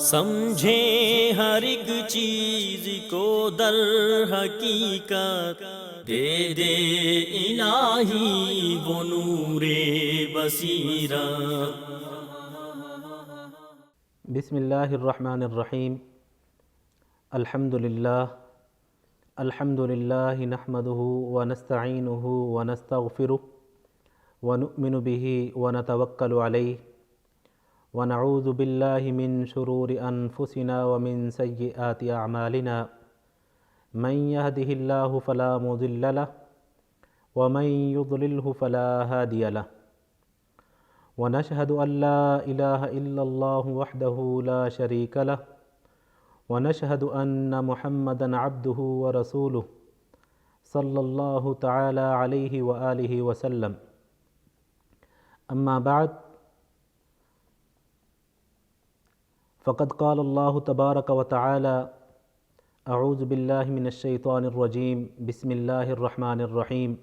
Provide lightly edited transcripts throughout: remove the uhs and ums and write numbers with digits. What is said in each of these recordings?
سمجھیں ہر ایک چیز کو در حقیقت، دے دے الہی وہ نور بصیرت۔ بسم اللہ الرحمن الرحیم۔ الحمد للہ نحمده ونستعینه ونستغفره ونؤمن به ونتوکل علیہ ونعوذ باللہ من شرور انفسنا ومن سیئات اعمالنا، من يهده اللہ فلا مضل له ومن يضلله فلا هادی له، ونشهد أن لا إله إلا الله وحده لا شريك له، ونشهد أن محمدًا عبده ورسوله صلى الله تعالى عليه وآله وسلم۔ أما بعد، فقد قال الله تبارك وتعالى: أعوذ بالله من الشيطان الرجيم، بسم الله الرحمن الرحيم،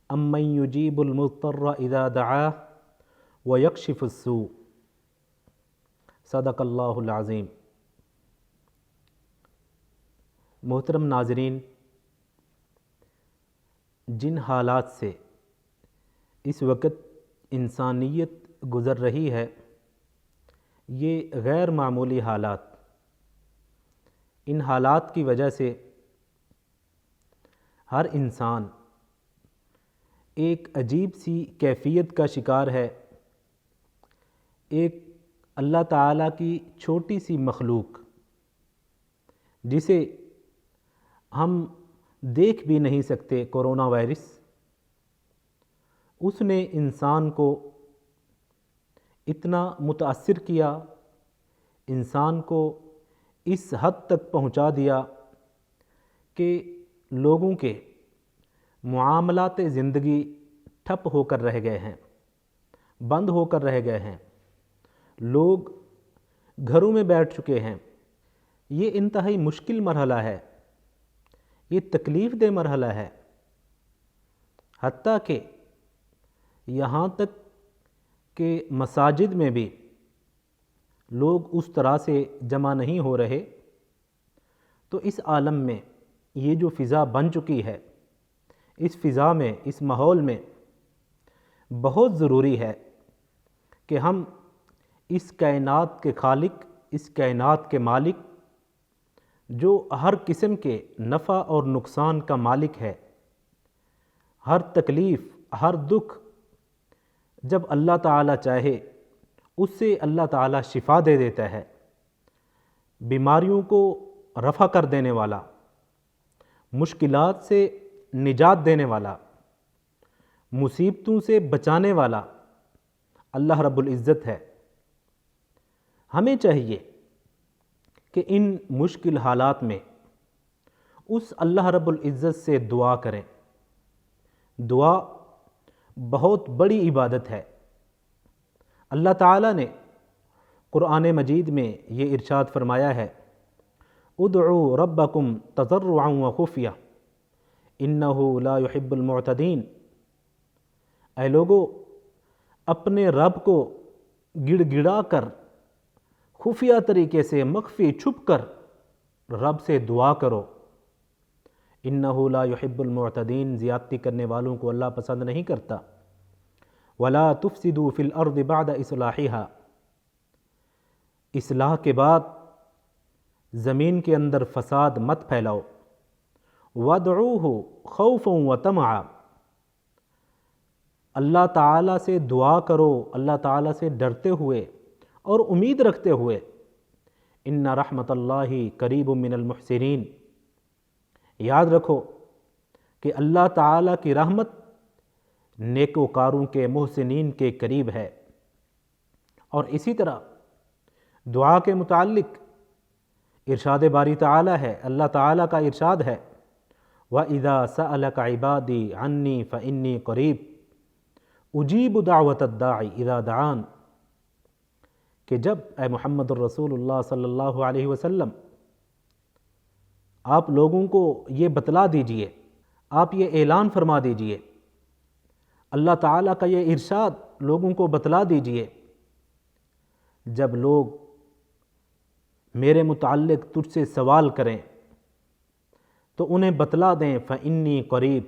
أَمَّن يُجِيبُ الْمُضْطَرَّ إِذَا دَعَاهُ وَيَكْشِفُ السُّوءَ۔ صدق اللہ العظیم۔ محترم ناظرین، جن حالات سے اس وقت انسانیت گزر رہی ہے، یہ غیر معمولی حالات، ان حالات کی وجہ سے ہر انسان ایک عجیب سی کیفیت کا شکار ہے۔ ایک اللہ تعالیٰ کی چھوٹی سی مخلوق جسے ہم دیکھ بھی نہیں سکتے، کورونا وائرس، اس نے انسان کو اتنا متاثر کیا، انسان کو اس حد تک پہنچا دیا کہ لوگوں کے معاملات زندگی ٹھپ ہو کر رہ گئے ہیں، بند ہو کر رہ گئے ہیں، لوگ گھروں میں بیٹھ چکے ہیں۔ یہ انتہائی مشکل مرحلہ ہے، یہ تکلیف دہ مرحلہ ہے، حتیٰ کہ یہاں تک کہ مساجد میں بھی لوگ اس طرح سے جمع نہیں ہو رہے۔ تو اس عالم میں یہ جو فضا بن چکی ہے، اس فضا میں، اس ماحول میں بہت ضروری ہے کہ ہم اس کائنات کے خالق، اس کائنات کے مالک، جو ہر قسم کے نفع اور نقصان کا مالک ہے، ہر تکلیف، ہر دکھ جب اللہ تعالیٰ چاہے اس سے اللہ تعالیٰ شفا دے دیتا ہے، بیماریوں کو رفع کر دینے والا، مشکلات سے نجات دینے والا، مصیبتوں سے بچانے والا اللہ رب العزت ہے۔ ہمیں چاہیے کہ ان مشکل حالات میں اس اللہ رب العزت سے دعا کریں۔ دعا بہت بڑی عبادت ہے۔ اللہ تعالیٰ نے قرآن مجید میں یہ ارشاد فرمایا ہے: ادعوا ربکم تضرعا وخفیہ انہ لا يحب المعتدین۔ اے لوگو، اپنے رب کو گڑ گڑا کر، خفیہ طریقے سے، مخفی چھپ کر رب سے دعا کرو۔ انہ لا يحب المعتدین، زیادتی کرنے والوں کو اللہ پسند نہیں کرتا۔ ولا تفسدوا فی الارض بعد اصلاحها، اصلاح کے بعد زمین کے اندر فساد مت پھیلاؤ۔ وادعوہ خوفا وطمعا، اللہ تعالیٰ سے دعا کرو، اللہ تعالیٰ سے ڈرتے ہوئے اور امید رکھتے ہوئے۔ ان رحمت اللہ قریب من المحسنین، یاد رکھو کہ اللہ تعالیٰ کی رحمت نیکوکاروں کے، محسنین کے قریب ہے۔ اور اسی طرح دعا کے متعلق ارشاد باری تعالیٰ ہے، اللہ تعالیٰ کا ارشاد ہے: وَإِذَا سَأَلَكَ عِبَادِي عَنِّي فَإِنِّي قَرِيبٌ اجیب دعوت الداعی اذا دعان، کہ جب اے محمد الرسول اللہ صلی اللہ علیہ وسلم آپ لوگوں کو یہ بتلا دیجئے، آپ یہ اعلان فرما دیجئے، اللہ تعالیٰ کا یہ ارشاد لوگوں کو بتلا دیجئے، جب لوگ میرے متعلق تجھ سے سوال کریں تو انہیں بتلا دیں فإنی قریب،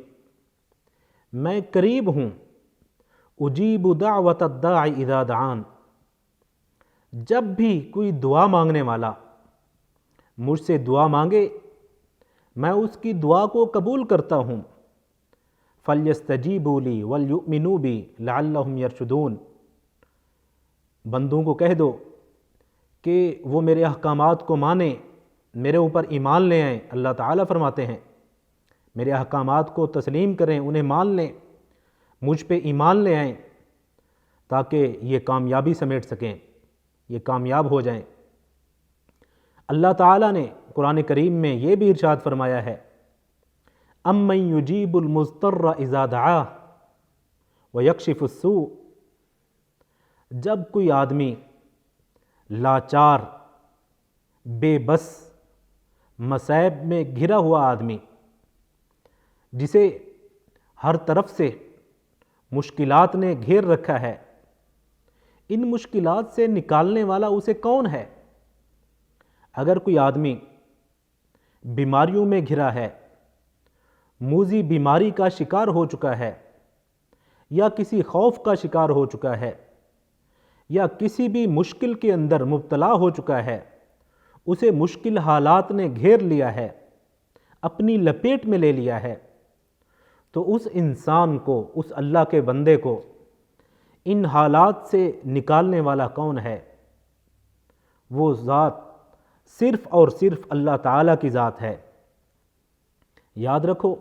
میں قریب ہوں، اجیب دعوت الداع اذا دعان، جب بھی کوئی دعا مانگنے والا مجھ سے دعا مانگے میں اس کی دعا کو قبول کرتا ہوں۔ فَلْيَسْتَجِيبُوا لِي وَلْيُؤْمِنُوا بِي لَعَلَّهُمْ يَرْشُدُونَ، بندوں کو کہہ دو کہ وہ میرے احکامات کو مانیں، میرے اوپر ایمان لے آئیں۔ اللہ تعالیٰ فرماتے ہیں میرے احکامات کو تسلیم کریں، انہیں مان لیں، مجھ پہ ایمان لے آئیں تاکہ یہ کامیابی سمیٹ سکیں، یہ کامیاب ہو جائیں۔ اللہ تعالیٰ نے قرآن کریم میں یہ بھی ارشاد فرمایا ہے اَمَّن يُجِيبُ الْمُضْطَرَّ إِذَا دَعَاهُ وَيَكْشِفُ السُّوءَ، جب کوئی آدمی لاچار، بے بس، مصائب میں گھرا ہوا آدمی جسے ہر طرف سے مشکلات نے گھیر رکھا ہے، ان مشکلات سے نکالنے والا اسے کون ہے؟ اگر کوئی آدمی بیماریوں میں گھرا ہے، موذی بیماری کا شکار ہو چکا ہے، یا کسی خوف کا شکار ہو چکا ہے، یا کسی بھی مشکل کے اندر مبتلا ہو چکا ہے، اسے مشکل حالات نے گھیر لیا ہے، اپنی لپیٹ میں لے لیا ہے، تو اس انسان کو، اس اللہ کے بندے کو ان حالات سے نکالنے والا کون ہے؟ وہ ذات صرف اور صرف اللہ تعالیٰ کی ذات ہے۔ یاد رکھو،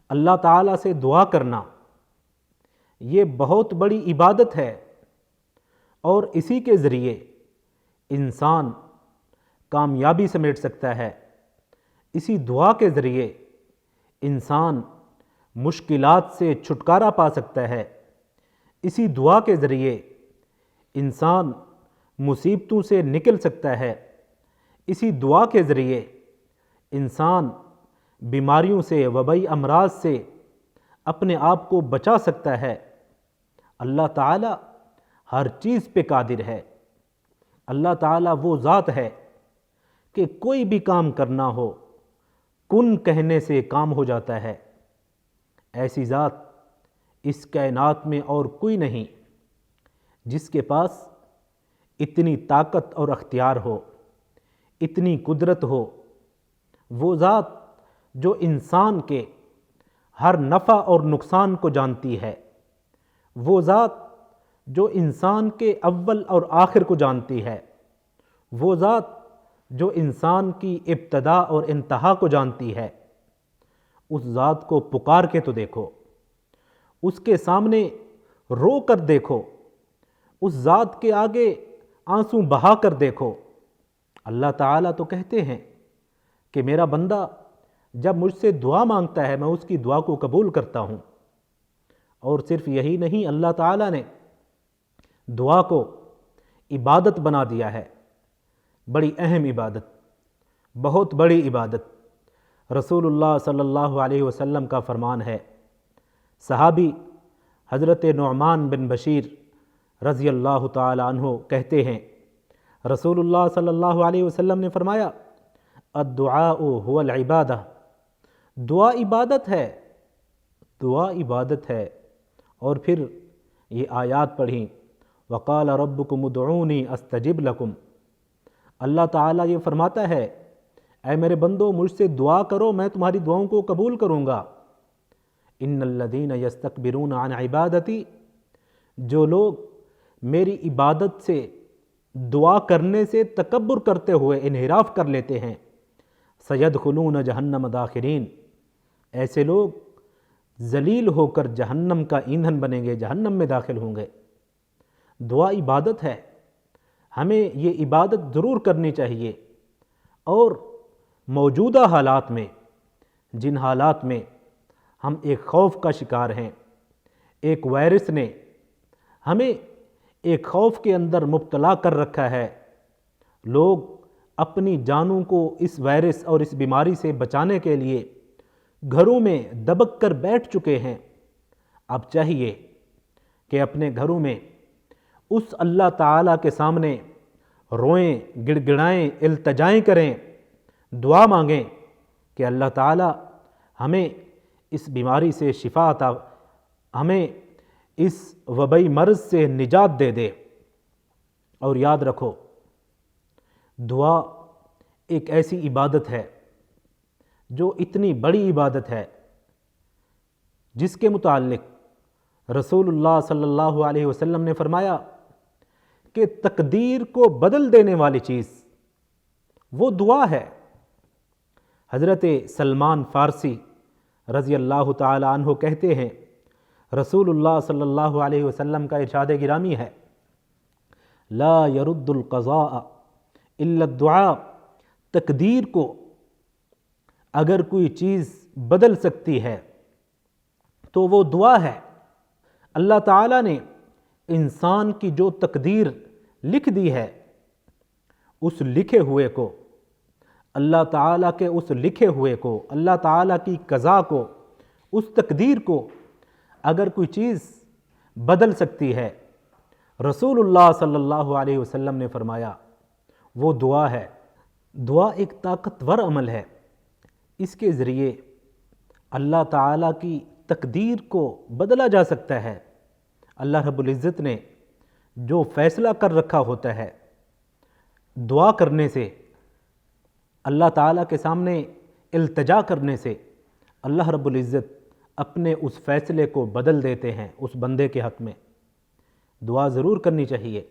اللہ تعالیٰ سے دعا کرنا یہ بہت بڑی عبادت ہے، اور اسی کے ذریعے انسان کامیابی سمیٹ سکتا ہے، اسی دعا کے ذریعے انسان مشکلات سے چھٹکارا پا سکتا ہے، اسی دعا کے ذریعے انسان مصیبتوں سے نکل سکتا ہے، اسی دعا کے ذریعے انسان بیماریوں سے، وبائی امراض سے اپنے آپ کو بچا سکتا ہے۔ اللہ تعالیٰ ہر چیز پہ قادر ہے۔ اللہ تعالیٰ وہ ذات ہے کہ کوئی بھی کام کرنا ہو کن کہنے سے کام ہو جاتا ہے۔ ایسی ذات اس کائنات میں اور کوئی نہیں جس کے پاس اتنی طاقت اور اختیار ہو، اتنی قدرت ہو۔ وہ ذات جو انسان کے ہر نفع اور نقصان کو جانتی ہے، وہ ذات جو انسان کے اول اور آخر کو جانتی ہے، وہ ذات جو انسان کی ابتدا اور انتہا کو جانتی ہے، اس ذات کو پکار کے تو دیکھو، اس کے سامنے رو کر دیکھو، اس ذات کے آگے آنسو بہا کر دیکھو۔ اللہ تعالیٰ تو کہتے ہیں کہ میرا بندہ جب مجھ سے دعا مانگتا ہے میں اس کی دعا کو قبول کرتا ہوں۔ اور صرف یہی نہیں، اللہ تعالیٰ نے دعا کو عبادت بنا دیا ہے، بڑی اہم عبادت، بہت بڑی عبادت۔ رسول اللہ صلی اللہ علیہ وسلم کا فرمان ہے، صحابی حضرت نعمان بن بشیر رضی اللہ تعالی عنہ کہتے ہیں رسول اللہ صلی اللہ علیہ وسلم نے فرمایا الدعاء هو العبادہ، دعا عبادت ہے، دعا عبادت ہے۔ اور پھر یہ آیات پڑھیں وقال ربکم ادعونی استجب لکم، اللہ تعالیٰ یہ فرماتا ہے اے میرے بندو مجھ سے دعا کرو میں تمہاری دعاؤں کو قبول کروں گا۔ ان الذین یستکبرون عن عبادتی، جو لوگ میری عبادت سے، دعا کرنے سے تکبر کرتے ہوئے انحراف کر لیتے ہیں، سیدخلون جہنم داخرین، ایسے لوگ ذلیل ہو کر جہنم کا ایندھن بنیں گے، جہنم میں داخل ہوں گے۔ دعا عبادت ہے، ہمیں یہ عبادت ضرور کرنی چاہیے۔ اور موجودہ حالات میں، جن حالات میں ہم ایک خوف کا شکار ہیں، ایک وائرس نے ہمیں ایک خوف کے اندر مبتلا کر رکھا ہے، لوگ اپنی جانوں کو اس وائرس اور اس بیماری سے بچانے کے لیے گھروں میں دبک کر بیٹھ چکے ہیں۔ اب چاہیے کہ اپنے گھروں میں اس اللہ تعالیٰ کے سامنے روئیں، گڑ گڑائیں، التجائیں کریں، دعا مانگیں کہ اللہ تعالی ہمیں اس بیماری سے شفا عطا، ہمیں اس وبائی مرض سے نجات دے دے۔ اور یاد رکھو، دعا ایک ایسی عبادت ہے جو اتنی بڑی عبادت ہے جس کے متعلق رسول اللہ صلی اللہ علیہ وسلم نے فرمایا کہ تقدیر کو بدل دینے والی چیز وہ دعا ہے۔ حضرت سلمان فارسی رضی اللہ تعالی عنہ کہتے ہیں، رسول اللہ صلی اللہ علیہ وسلم کا ارشاد گرامی ہے، لا يرد القضاء الا الدعاء، تقدیر کو اگر کوئی چیز بدل سکتی ہے تو وہ دعا ہے۔ اللہ تعالیٰ نے انسان کی جو تقدیر لکھ دی ہے، اس لکھے ہوئے کو، اللہ تعالیٰ کے اس لکھے ہوئے کو، اللہ تعالیٰ کی قضا کو، اس تقدیر کو اگر کوئی چیز بدل سکتی ہے، رسول اللہ صلی اللہ علیہ وسلم نے فرمایا وہ دعا ہے۔ دعا ایک طاقتور عمل ہے، اس کے ذریعے اللہ تعالیٰ کی تقدیر کو بدلا جا سکتا ہے۔ اللہ رب العزت نے جو فیصلہ کر رکھا ہوتا ہے، دعا کرنے سے، اللہ تعالیٰ کے سامنے التجا کرنے سے اللہ رب العزت اپنے اس فیصلے کو بدل دیتے ہیں اس بندے کے حق میں۔ دعا ضرور کرنی چاہیے،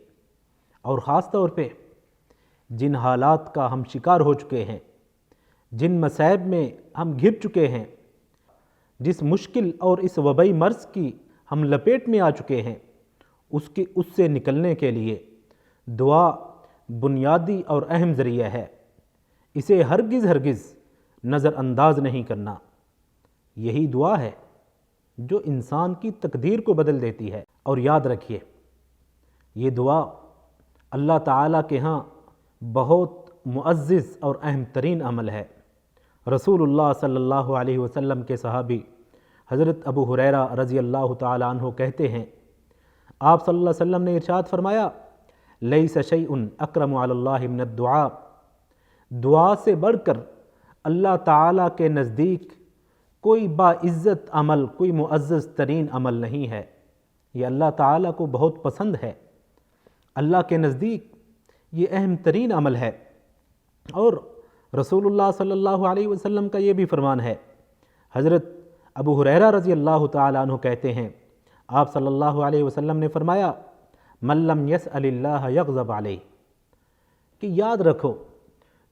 اور خاص طور پہ جن حالات کا ہم شکار ہو چکے ہیں، جن مصائب میں ہم گر چکے ہیں، جس مشکل اور اس وبائی مرض کی ہم لپیٹ میں آ چکے ہیں، اس سے نکلنے کے لیے دعا بنیادی اور اہم ذریعہ ہے۔ اسے ہرگز نظر انداز نہیں کرنا۔ یہی دعا ہے جو انسان کی تقدیر کو بدل دیتی ہے۔ اور یاد رکھیے، یہ دعا اللہ تعالیٰ کے ہاں بہت معزز اور اہم ترین عمل ہے۔ رسول اللہ صلی اللہ علیہ وسلم کے صحابی حضرت ابو ہریرہ رضی اللہ تعالی عنہ کہتے ہیں، آپ صلی اللہ علیہ وسلم نے ارشاد فرمایا، لیس شیء اکرم علی اللہ من الدعاء، دعا سے بڑھ کر اللہ تعالیٰ کے نزدیک کوئی باعزت عمل، کوئی معزز ترین عمل نہیں ہے۔ یہ اللہ تعالیٰ کو بہت پسند ہے، اللہ کے نزدیک یہ اہم ترین عمل ہے۔ اور رسول اللہ صلی اللہ علیہ وسلم کا یہ بھی فرمان ہے۔ حضرت ابو ہریرہ رضی اللہ تعالیٰ عنہ کہتے ہیں، آپ صلی اللہ علیہ وسلم نے فرمایا، من لم یسأل اللہ یغضب علیہ، کہ یاد رکھو،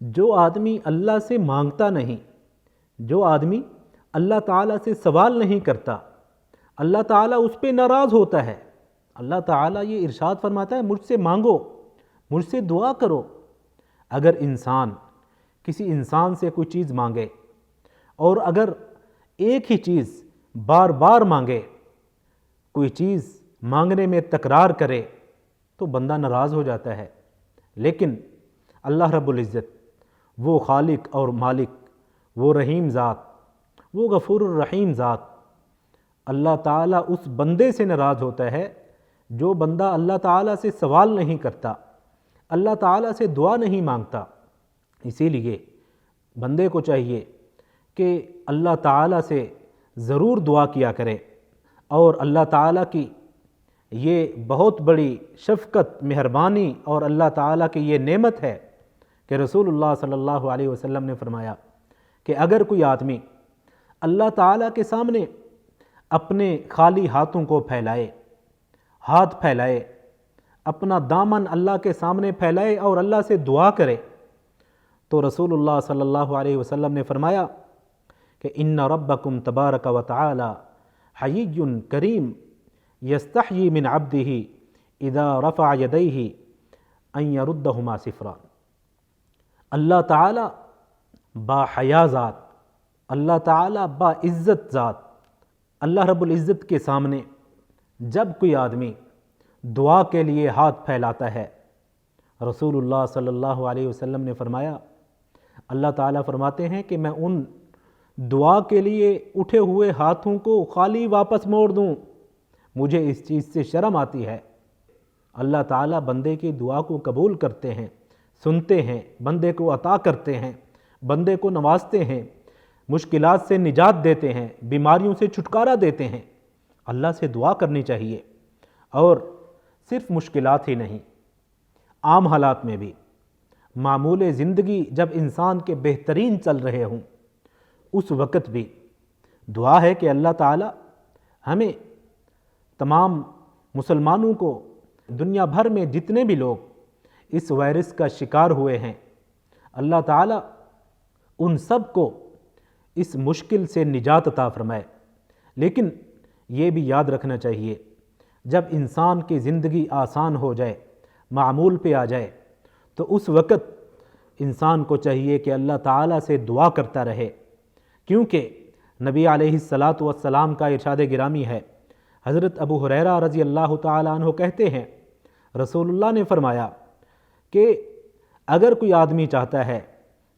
جو آدمی اللہ سے مانگتا نہیں، جو آدمی اللہ تعالیٰ سے سوال نہیں کرتا، اللہ تعالیٰ اس پہ ناراض ہوتا ہے۔ اللہ تعالیٰ یہ ارشاد فرماتا ہے، مجھ سے مانگو، مجھ سے دعا کرو۔ اگر انسان کسی انسان سے کوئی چیز مانگے، اور اگر ایک ہی چیز بار بار مانگے، کوئی چیز مانگنے میں تکرار کرے، تو بندہ ناراض ہو جاتا ہے۔ لیکن اللہ رب العزت، وہ خالق اور مالک، وہ رحیم ذات، وہ غفور الرحیم ذات، اللہ تعالیٰ اس بندے سے ناراض ہوتا ہے جو بندہ اللہ تعالیٰ سے سوال نہیں کرتا، اللہ تعالیٰ سے دعا نہیں مانگتا۔ اسی لیے بندے کو چاہیے کہ اللہ تعالیٰ سے ضرور دعا کیا کرے، اور اللہ تعالیٰ کی یہ بہت بڑی شفقت، مہربانی اور اللہ تعالیٰ کی یہ نعمت ہے کہ رسول اللہ صلی اللہ علیہ وسلم نے فرمایا کہ اگر کوئی آدمی اللہ تعالیٰ کے سامنے اپنے خالی ہاتھوں کو پھیلائے، ہاتھ پھیلائے، اپنا دامن اللہ کے سامنے پھیلائے اور اللہ سے دعا کرے، تو رسول اللہ صلی اللہ علیہ وسلم نے فرمایا کہ ان ربکم تبارک و تعالی حیی کریم یستحیی من عبدہ اذا رفع یدیہ ان یردہما صفرا، اللہ تعالی با حیا ذات، اللہ تعالی با عزت ذات، اللہ رب العزت کے سامنے جب کوئی آدمی دعا کے لیے ہاتھ پھیلاتا ہے، رسول اللہ صلی اللہ علیہ وسلم نے فرمایا، اللہ تعالیٰ فرماتے ہیں کہ میں ان دعا کے لیے اٹھے ہوئے ہاتھوں کو خالی واپس موڑ دوں، مجھے اس چیز سے شرم آتی ہے۔ اللہ تعالیٰ بندے کی دعا کو قبول کرتے ہیں، سنتے ہیں، بندے کو عطا کرتے ہیں، بندے کو نوازتے ہیں، مشکلات سے نجات دیتے ہیں، بیماریوں سے چھٹکارا دیتے ہیں۔ اللہ سے دعا کرنی چاہیے، اور صرف مشکلات ہی نہیں، عام حالات میں بھی، معمول زندگی جب انسان کے بہترین چل رہے ہوں اس وقت بھی دعا ہے کہ اللہ تعالیٰ ہمیں، تمام مسلمانوں کو، دنیا بھر میں جتنے بھی لوگ اس وائرس کا شکار ہوئے ہیں، اللہ تعالیٰ ان سب کو اس مشکل سے نجات عطا فرمائے۔ لیکن یہ بھی یاد رکھنا چاہیے، جب انسان کی زندگی آسان ہو جائے، معمول پہ آ جائے، تو اس وقت انسان کو چاہیے کہ اللہ تعالیٰ سے دعا کرتا رہے، کیونکہ نبی علیہ السلام کا ارشاد گرامی ہے، حضرت ابو ہریرہ رضی اللہ تعالیٰ عنہ کہتے ہیں، رسول اللہ نے فرمایا کہ اگر کوئی آدمی چاہتا ہے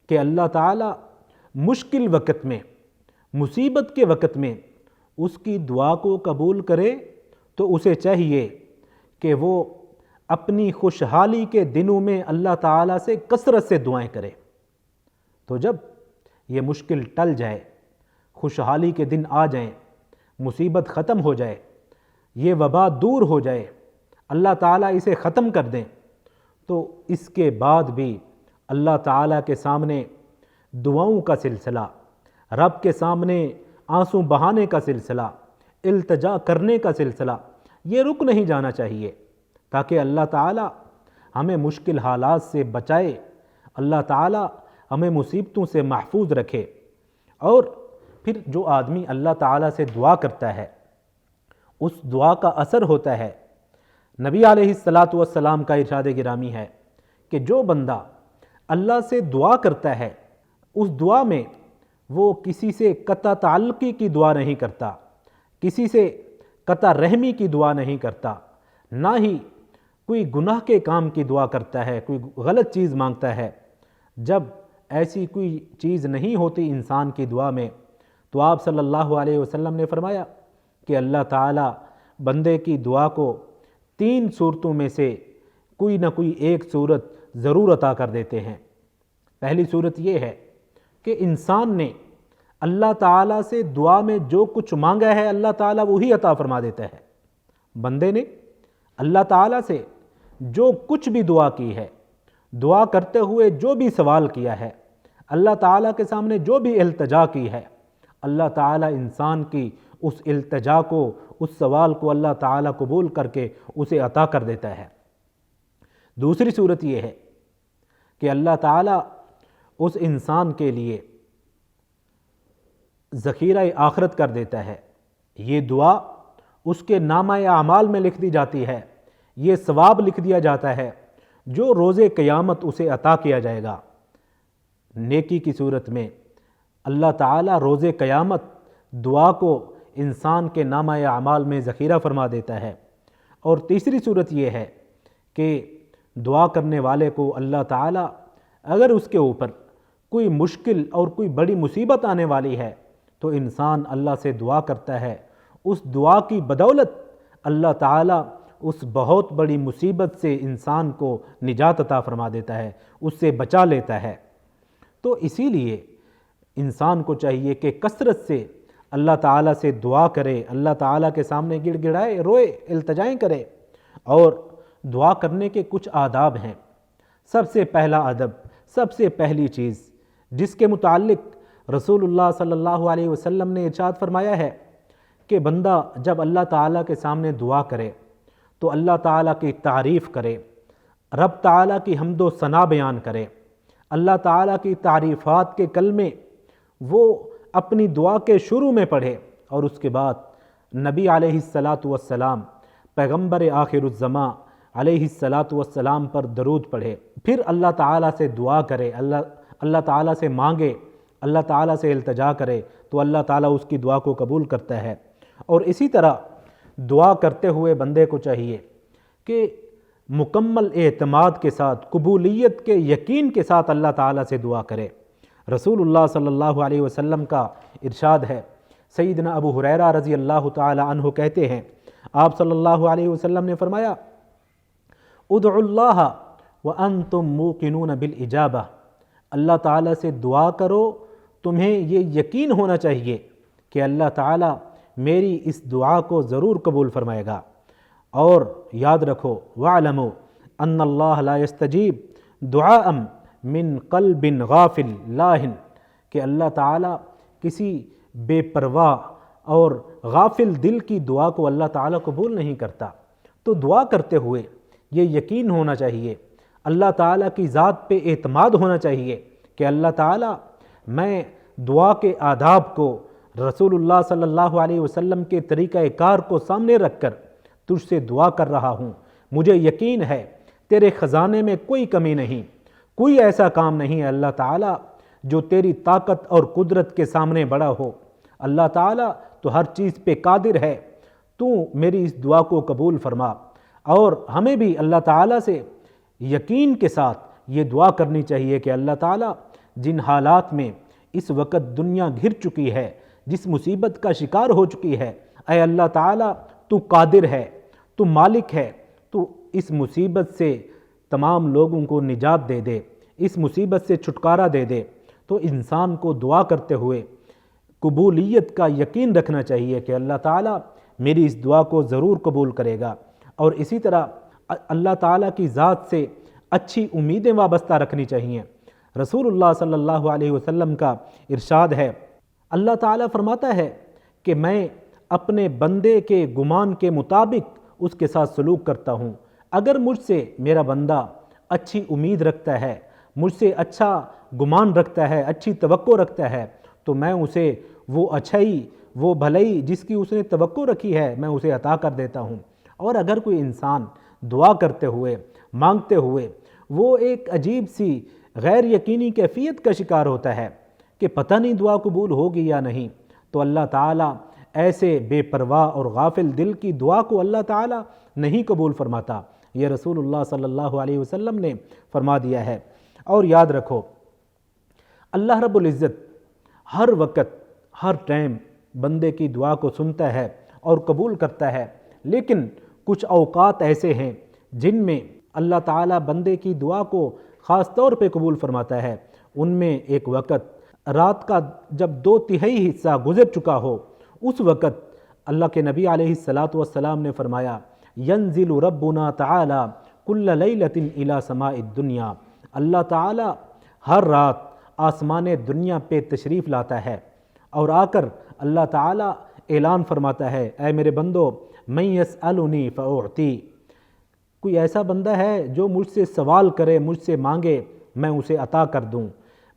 کہ اللہ تعالیٰ مشکل وقت میں، مصیبت کے وقت میں اس کی دعا کو قبول کرے، تو اسے چاہیے کہ وہ اپنی خوشحالی کے دنوں میں اللہ تعالیٰ سے کثرت سے دعائیں کرے۔ تو جب یہ مشکل ٹل جائے، خوشحالی کے دن آ جائیں، مصیبت ختم ہو جائے، یہ وبا دور ہو جائے، اللہ تعالیٰ اسے ختم کر دیں، تو اس کے بعد بھی اللہ تعالیٰ کے سامنے دعاؤں کا سلسلہ، رب کے سامنے آنسو بہانے کا سلسلہ، التجا کرنے کا سلسلہ، یہ رک نہیں جانا چاہیے، تاکہ اللہ تعالیٰ ہمیں مشکل حالات سے بچائے، اللہ تعالیٰ ہمیں مصیبتوں سے محفوظ رکھے۔ اور پھر جو آدمی اللہ تعالیٰ سے دعا کرتا ہے، اس دعا کا اثر ہوتا ہے۔ نبی علیہ السلام کا ارشاد گرامی ہے کہ جو بندہ اللہ سے دعا کرتا ہے، اس دعا میں وہ کسی سے قطع تعلقی کی دعا نہیں کرتا، کسی سے قطع رحمی کی دعا نہیں کرتا، نہ ہی کوئی گناہ کے کام کی دعا کرتا ہے، کوئی غلط چیز مانگتا ہے۔ جب ایسی کوئی چیز نہیں ہوتی انسان کی دعا میں، تو آپ صلی اللہ علیہ وسلم نے فرمایا کہ اللہ تعالیٰ بندے کی دعا کو 3 صورتوں میں سے کوئی نہ کوئی ایک صورت ضرور عطا کر دیتے ہیں۔ پہلی صورت یہ ہے کہ انسان نے اللہ تعالیٰ سے دعا میں جو کچھ مانگا ہے، اللہ تعالیٰ وہی عطا فرما دیتا ہے۔ بندے نے اللہ تعالیٰ سے جو کچھ بھی دعا کی ہے، دعا کرتے ہوئے جو بھی سوال کیا ہے، اللہ تعالیٰ کے سامنے جو بھی التجا کی ہے، اللہ تعالیٰ انسان کی اس التجا کو، اس سوال کو اللہ تعالیٰ قبول کر کے اسے عطا کر دیتا ہے۔ دوسری صورت یہ ہے کہ اللہ تعالیٰ اس انسان کے لیے ذخیرہ آخرت کر دیتا ہے۔ یہ دعا اس کے نامہ اعمال میں لکھ دی جاتی ہے، یہ ثواب لکھ دیا جاتا ہے جو روز قیامت اسے عطا کیا جائے گا۔ نیکی کی صورت میں اللہ تعالیٰ روز قیامت دعا کو انسان کے نامہ اعمال میں ذخیرہ فرما دیتا ہے۔ اور تیسری صورت یہ ہے کہ دعا کرنے والے کو اللہ تعالیٰ اگر اس کے اوپر کوئی مشکل اور کوئی بڑی مصیبت آنے والی ہے، تو انسان اللہ سے دعا کرتا ہے، اس دعا کی بدولت اللہ تعالیٰ اس بہت بڑی مصیبت سے انسان کو نجات عطا فرما دیتا ہے، اس سے بچا لیتا ہے۔ تو اسی لیے انسان کو چاہیے کہ کثرت سے اللہ تعالیٰ سے دعا کرے، اللہ تعالیٰ کے سامنے گڑ گڑائے، روئے، التجائیں کرے۔ اور دعا کرنے کے کچھ آداب ہیں۔ سب سے پہلا ادب، سب سے پہلی چیز جس کے متعلق رسول اللہ صلی اللہ علیہ وسلم نے ارشاد فرمایا ہے کہ بندہ جب اللہ تعالیٰ کے سامنے دعا کرے تو اللہ تعالیٰ کی تعریف کرے، رب تعالیٰ کی حمد و ثنا بیان کرے، اللہ تعالیٰ کی تعریفات کے کلمے وہ اپنی دعا کے شروع میں پڑھے، اور اس کے بعد نبی علیہ السلام پیغمبر آخر الزماں علیہ السلام پر درود پڑھے، پھر اللہ تعالیٰ سے دعا کرے، اللہ تعالیٰ سے مانگے، اللہ تعالیٰ سے التجا کرے، تو اللہ تعالیٰ اس کی دعا کو قبول کرتا ہے۔ اور اسی طرح دعا کرتے ہوئے بندے کو چاہیے کہ مکمل اعتماد کے ساتھ، قبولیت کے یقین کے ساتھ اللہ تعالیٰ سے دعا کرے۔ رسول اللہ صلی اللہ علیہ وسلم کا ارشاد ہے، سیدنا ابو ہریرہ رضی اللہ تعالی عنہ کہتے ہیں، آپ صلی اللہ علیہ وسلم نے فرمایا ادعوا اللہ وانتم موقنون بالاجابہ، اللہ تعالیٰ سے دعا کرو، تمہیں یہ یقین ہونا چاہیے کہ اللہ تعالیٰ میری اس دعا کو ضرور قبول فرمائے گا۔ اور یاد رکھو وَاعْلَمُوا أَنَّ اللَّهَ لَا يَسْتَجِيبُ دُعَاءً مِّن قَلْبٍ غَافِلٍ لاہن، کہ اللہ تعالیٰ کسی بے پرواہ اور غافل دل کی دعا کو اللہ تعالیٰ قبول نہیں کرتا۔ تو دعا کرتے ہوئے یہ یقین ہونا چاہیے، اللہ تعالیٰ کی ذات پہ اعتماد ہونا چاہیے کہ اللہ تعالیٰ میں دعا کے آداب کو رسول اللہ صلی اللہ علیہ وسلم کے طریقہ کار کو سامنے رکھ کر تجھ سے دعا کر رہا ہوں، مجھے یقین ہے تیرے خزانے میں کوئی کمی نہیں، کوئی ایسا کام نہیں ہے اللہ تعالیٰ جو تیری طاقت اور قدرت کے سامنے بڑا ہو۔ اللہ تعالیٰ تو ہر چیز پہ قادر ہے، تو میری اس دعا کو قبول فرما۔ اور ہمیں بھی اللہ تعالیٰ سے یقین کے ساتھ یہ دعا کرنی چاہیے کہ اللہ تعالیٰ جن حالات میں اس وقت دنیا گھر چکی ہے، جس مصیبت کا شکار ہو چکی ہے، اے اللہ تعالیٰ تو قادر ہے، تو مالک ہے، تو اس مصیبت سے تمام لوگوں کو نجات دے دے، اس مصیبت سے چھٹکارا دے دے۔ تو انسان کو دعا کرتے ہوئے قبولیت کا یقین رکھنا چاہیے کہ اللہ تعالیٰ میری اس دعا کو ضرور قبول کرے گا۔ اور اسی طرح اللہ تعالیٰ کی ذات سے اچھی امیدیں وابستہ رکھنی چاہیے۔ رسول اللہ صلی اللہ علیہ وسلم کا ارشاد ہے، اللہ تعالیٰ فرماتا ہے کہ میں اپنے بندے کے گمان کے مطابق اس کے ساتھ سلوک کرتا ہوں۔ اگر مجھ سے میرا بندہ اچھی امید رکھتا ہے، مجھ سے اچھا گمان رکھتا ہے، اچھی توقع رکھتا ہے، تو میں اسے وہ اچھائی، وہ بھلائی جس کی اس نے توقع رکھی ہے میں اسے عطا کر دیتا ہوں۔ اور اگر کوئی انسان دعا کرتے ہوئے، مانگتے ہوئے وہ ایک عجیب سی غیر یقینی کیفیت کا شکار ہوتا ہے کہ پتہ نہیں دعا قبول ہوگی یا نہیں، تو اللہ تعالیٰ ایسے بے پرواہ اور غافل دل کی دعا کو اللہ تعالیٰ نہیں قبول فرماتا، یہ رسول اللہ صلی اللہ علیہ وسلم نے فرما دیا ہے۔ اور یاد رکھو اللہ رب العزت ہر وقت، ہر ٹائم بندے کی دعا کو سنتا ہے اور قبول کرتا ہے، لیکن کچھ اوقات ایسے ہیں جن میں اللہ تعالیٰ بندے کی دعا کو خاص طور پہ قبول فرماتا ہے۔ ان میں ایک وقت رات کا جب 2/3 حصہ گزر چکا ہو، اس وقت اللہ کے نبی علیہ السلام نے فرمایا، ینزل ربنا تعالی کل لیلۃ الی سماء الدنیا، اللہ تعالیٰ ہر رات آسمان دنیا پہ تشریف لاتا ہے اور آ کر اللہ تعالیٰ اعلان فرماتا ہے، اے میرے بندو من یسألنی فأعطی، کوئی ایسا بندہ ہے جو مجھ سے سوال کرے، مجھ سے مانگے، میں اسے عطا کر دوں۔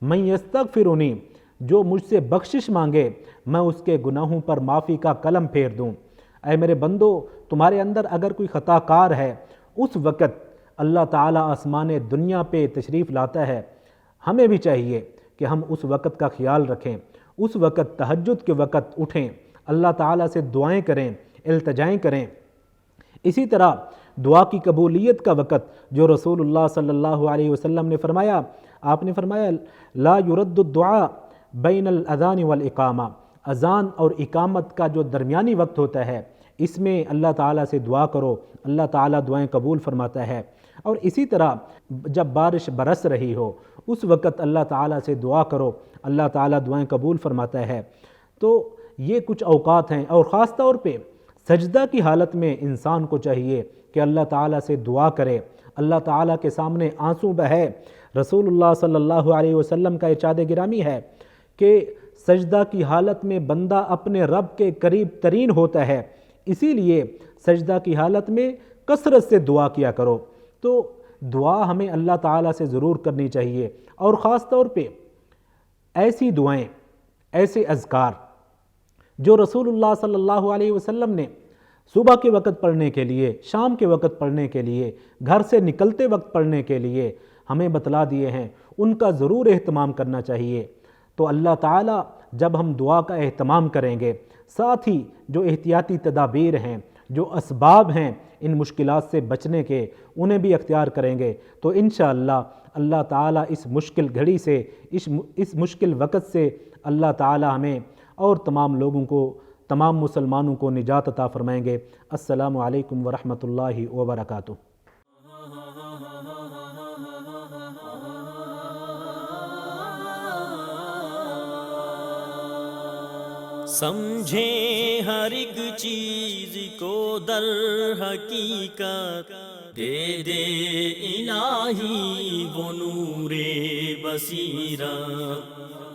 من یستغفرنی، جو مجھ سے بخشش مانگے میں اس کے گناہوں پر معافی کا قلم پھیر دوں۔ اے میرے بندو تمہارے اندر اگر کوئی خطا کار ہے، اس وقت اللہ تعالیٰ آسمان دنیا پہ تشریف لاتا ہے۔ ہمیں بھی چاہیے کہ ہم اس وقت کا خیال رکھیں، اس وقت تہجد کے وقت اٹھیں، اللہ تعالیٰ سے دعائیں کریں، التجائیں کریں۔ اسی طرح دعا کی قبولیت کا وقت جو رسول اللہ صلی اللہ علیہ وسلم نے فرمایا، آپ نے فرمایا لا يرد الدعاء بین الاذان والاقامہ، اذان اور اقامت کا جو درمیانی وقت ہوتا ہے اس میں اللہ تعالیٰ سے دعا کرو، اللہ تعالیٰ دعائیں قبول فرماتا ہے۔ اور اسی طرح جب بارش برس رہی ہو اس وقت اللہ تعالیٰ سے دعا کرو، اللہ تعالیٰ دعائیں قبول فرماتا ہے۔ تو یہ کچھ اوقات ہیں، اور خاص طور پہ سجدہ کی حالت میں انسان کو چاہیے کہ اللہ تعالیٰ سے دعا کرے، اللہ تعالیٰ کے سامنے آنسو بہے۔ رسول اللہ صلی اللہ علیہ وسلم کا ارشاد گرامی ہے کہ سجدہ کی حالت میں بندہ اپنے رب کے قریب ترین ہوتا ہے، اسی لیے سجدہ کی حالت میں کثرت سے دعا کیا کرو۔ تو دعا ہمیں اللہ تعالیٰ سے ضرور کرنی چاہیے، اور خاص طور پہ ایسی دعائیں، ایسے اذکار جو رسول اللہ صلی اللہ علیہ وسلم نے صبح کے وقت پڑھنے کے لیے، شام کے وقت پڑھنے کے لیے، گھر سے نکلتے وقت پڑھنے کے لیے ہمیں بتلا دیے ہیں، ان کا ضرور اہتمام کرنا چاہیے۔ تو اللہ تعالیٰ جب ہم دعا کا اہتمام کریں گے، ساتھ ہی جو احتیاطی تدابیر ہیں، جو اسباب ہیں ان مشکلات سے بچنے کے، انہیں بھی اختیار کریں گے، تو انشاءاللہ اللہ تعالیٰ اس مشکل گھڑی سے، اس مشکل وقت سے اللہ تعالیٰ ہمیں اور تمام لوگوں کو، تمام مسلمانوں کو نجات عطا فرمائیں گے۔ السلام علیکم ورحمۃ اللہ وبرکاتہ۔ سمجھیں ہر ایک چیز کو در حقیقت، دے دے الہی وہ نور بصیرت۔